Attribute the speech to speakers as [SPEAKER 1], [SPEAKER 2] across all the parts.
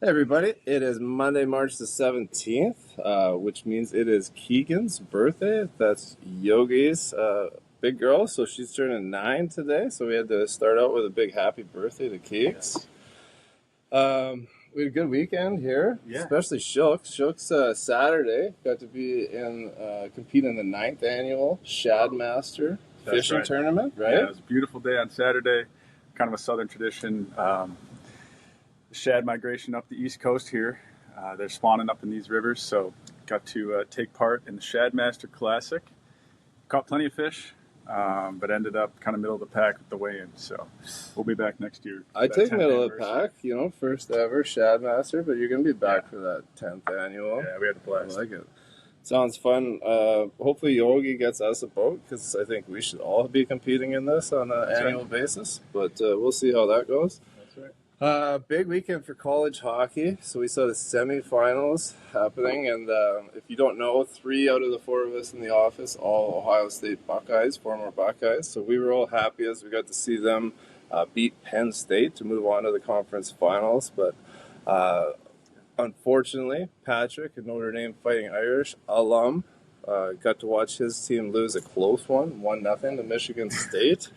[SPEAKER 1] Hey everybody, it is Monday, March the 17th, which means it is Keegan's birthday. That's Yogi's big girl, so she's turning 9 today, so we had to start out with a big happy birthday to Keeks. We had a good weekend here, especially Shilks. Shilks Saturday got to be in compete in the 9th annual Shad Master fishing tournament, right?
[SPEAKER 2] Yeah, it was a beautiful day on Saturday, kind of a southern tradition. The shad migration up the east coast here. They're spawning up in these rivers, so got to take part in the Shad Master Classic. Caught plenty of fish, but ended up kind of middle of the pack with the weigh-in. So we'll be back next year.
[SPEAKER 1] I take middle of the pack, first ever Shad Master, but you're going to be back for that 10th annual.
[SPEAKER 2] Yeah, we had a blast.
[SPEAKER 1] I like it. Sounds fun. Hopefully Yogi gets us a boat, because I think we should all be competing in this on an annual basis, but we'll see how that goes.
[SPEAKER 2] That's right.
[SPEAKER 1] Big weekend for college hockey. So we saw the semifinals happening, and if you don't know, 3 out of the 4 of us in the office, all Ohio State Buckeyes, former Buckeyes. So we were all happy as we got to see them beat Penn State to move on to the conference finals. But unfortunately, Patrick, a Notre Dame Fighting Irish alum, got to watch his team lose a close one, 1-0 to Michigan State.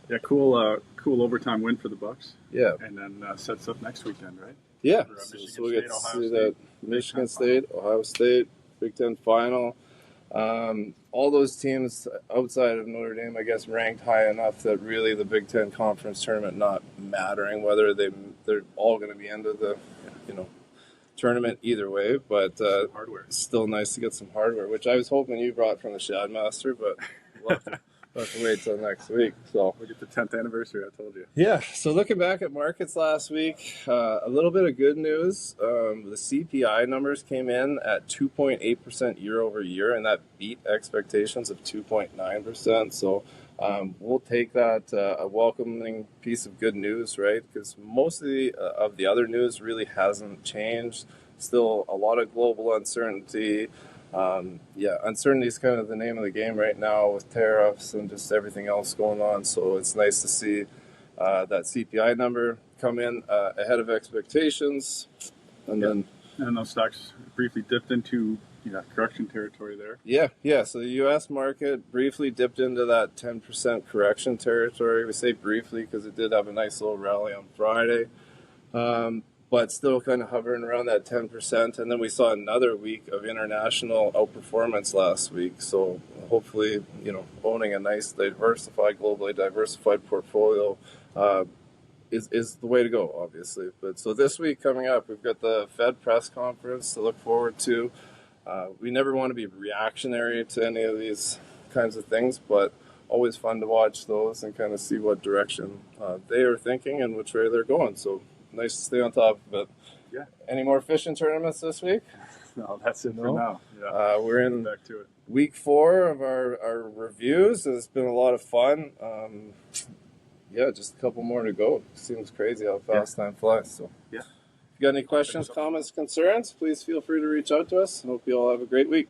[SPEAKER 2] Yeah, cool overtime win for the Bucks.
[SPEAKER 1] Yeah,
[SPEAKER 2] and then sets up next weekend, right?
[SPEAKER 1] Yeah, so we get to see that Michigan State, Ohio State, Big Ten final. All those teams outside of Notre Dame, I guess, ranked high enough that really the Big Ten conference tournament not mattering whether they're all going to be into the tournament either way. But it's still nice to get some hardware, which I was hoping you brought from the Shad Master, but we'll have to wait till next week. So
[SPEAKER 2] we'll get the 10th anniversary, I told you.
[SPEAKER 1] Yeah, so looking back at markets last week, a little bit of good news. The CPI numbers came in at 2.8% year over year, and that beat expectations of 2.9%. So we'll take that a welcoming piece of good news, right? Because most of the other news really hasn't changed. Still a lot of global uncertainty. Uncertainty is kind of the name of the game right now with tariffs and just everything else going on. So it's nice to see that CPI number come in ahead of expectations. And
[SPEAKER 2] those stocks briefly dipped into correction territory there.
[SPEAKER 1] Yeah. So the U.S. market briefly dipped into that 10% correction territory. We say briefly because it did have a nice little rally on Friday. But still kind of hovering around that 10%. And then we saw another week of international outperformance last week. So hopefully, owning a nice globally diversified portfolio is the way to go, obviously. But so this week coming up, we've got the Fed press conference to look forward to. We never want to be reactionary to any of these kinds of things, but always fun to watch those and kind of see what direction they are thinking and which way they're going. So nice to stay on top of it.
[SPEAKER 2] Yeah.
[SPEAKER 1] Any more fishing tournaments this week?
[SPEAKER 2] No, that's it for now.
[SPEAKER 1] Yeah. We're in
[SPEAKER 2] back to it.
[SPEAKER 1] Week 4 of our reviews. It's been a lot of fun. Just a couple more to go. Seems crazy how fast time flies. So
[SPEAKER 2] yeah.
[SPEAKER 1] If you got any questions, comments, concerns, please feel free to reach out to us. Hope you all have a great week.